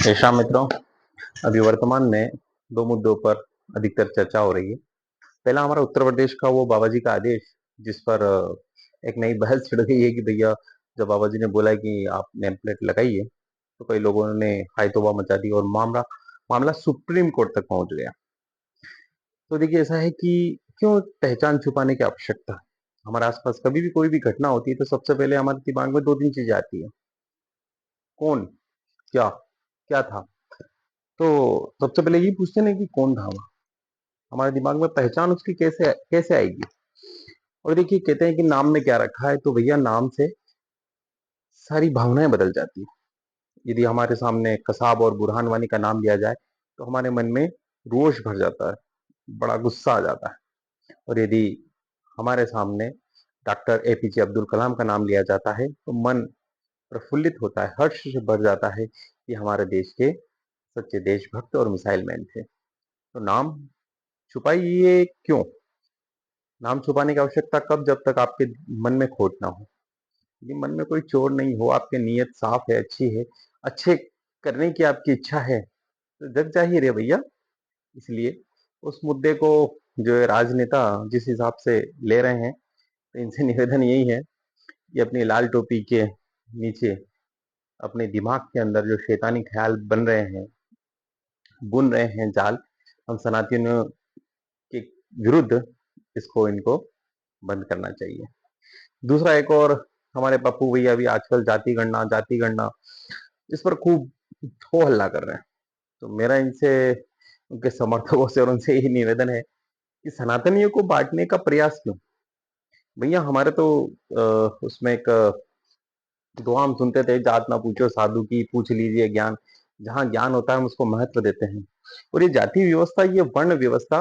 ऐसा मित्रों, अभी वर्तमान में दो मुद्दों पर अधिकतर चर्चा हो रही है। पहला हमारा उत्तर प्रदेश का वो बाबा जी का आदेश, जिस पर एक नई बहस छिड़ गई है कि भैया जब बाबा जी ने बोला है कि आप नेम प्लेट लगाइए, तो कई लोगों ने हाय तौबा मचा दी और मामला मामला सुप्रीम कोर्ट तक पहुंच गया। तो देखिए ऐसा है कि क्यों पहचान छुपाने की आवश्यकता है। हमारे आसपास कभी भी कोई भी घटना होती है तो सबसे पहले हमारे दिमाग में दो तीन चीजें आती है। कौन, क्या, क्या था। तो सबसे पहले ये पूछते हैं ना कि कौन था वह। हमारे दिमाग में पहचान उसकी कैसे कैसे आएगी। और देखिए कहते हैं कि नाम में क्या रखा है, तो भैया नाम से सारी भावनाएं बदल जाती है। यदि हमारे सामने कसाब और बुरहान वानी का नाम लिया जाए तो हमारे मन में रोष भर जाता है, बड़ा गुस्सा आ जाता है। और यदि हमारे सामने डॉक्टर एपीजे अब्दुल कलाम का नाम लिया जाता है तो मन प्रफुल्लित होता है, हर्ष से भर जाता है कि हमारे देश के सच्चे देशभक्त और मिसाइल मैन थे। तो नाम छुपाइए क्यों। नाम छुपाने की आवश्यकता कब, जब तक आपके मन में खोट ना हो। यदि मन में कोई चोर नहीं हो, आपकी नीयत साफ है, अच्छी है, अच्छे करने की आपकी इच्छा है, तो जग जाहिर है भैया। इसलिए उस मुद्दे को जो है राजनेता जिस हिसाब से ले रहे हैं, तो इनसे निवेदन यही है कि अपनी लाल टोपी के नीचे अपने दिमाग के अंदर जो शैतानी ख्याल बन रहे हैं, बुन रहे हैं जाल, हम सनातनियों के विरुद्ध इसको इनको बंद करना चाहिए। दूसरा एक और, हमारे पप्पू भैया भी आजकल जाति गणना इस पर खूब हो हल्ला कर रहे हैं। तो मेरा इनसे, उनके समर्थकों से और उनसे यही निवेदन है कि सनातनियों को बांटने का प्रयास क्यों। भैया हमारे तो उसमें एक दुआ हम सुनते थे, जात ना पूछो साधु की पूछ लीजिए ज्ञान। जहाँ ज्ञान होता है हम उसको महत्व देते हैं। और ये जाति व्यवस्था, ये वर्ण व्यवस्था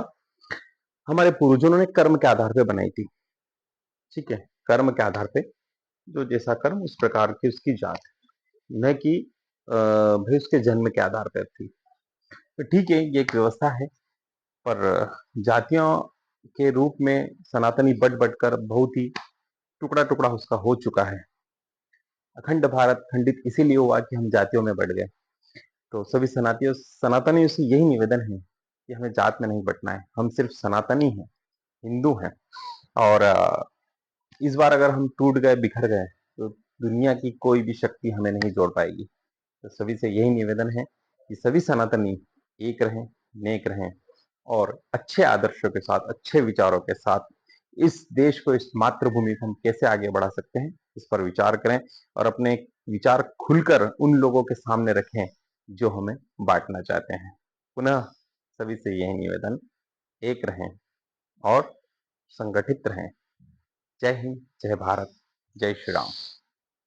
हमारे पूर्वजों ने कर्म के आधार पे बनाई थी। ठीक है, कर्म के आधार पे, जो जैसा कर्म उस प्रकार की उसकी जात, न कि भाई उसके जन्म के आधार पर थी। तो ठीक है, ये एक व्यवस्था है। पर जातियों के रूप में सनातनी बढ़ बढ़कर बहुत ही टुकड़ा टुकड़ा उसका हो चुका है। अखंड भारत खंडित इसीलिए हुआ कि हम जातियों में बढ़ गए। तो सभी सनातियों सनातनियों से यही निवेदन है कि हमें जात में नहीं बंटना है। हम सिर्फ सनातनी हैं, हिंदू हैं। और इस बार अगर हम टूट गए, बिखर गए, तो दुनिया की कोई भी शक्ति हमें नहीं जोड़ पाएगी। तो सभी से यही निवेदन है कि सभी सनातनी एक रहें, नेक रहें, और अच्छे आदर्शों के साथ, अच्छे विचारों के साथ इस देश को, इस मातृभूमि को हम कैसे आगे बढ़ा सकते हैं, इस पर विचार करें। और अपने विचार खुलकर उन लोगों के सामने रखें जो हमें बांटना चाहते हैं। पुनः सभी से यही निवेदन, एक रहें और संगठित रहें। जय हिंद, जय भारत, जय श्री राम।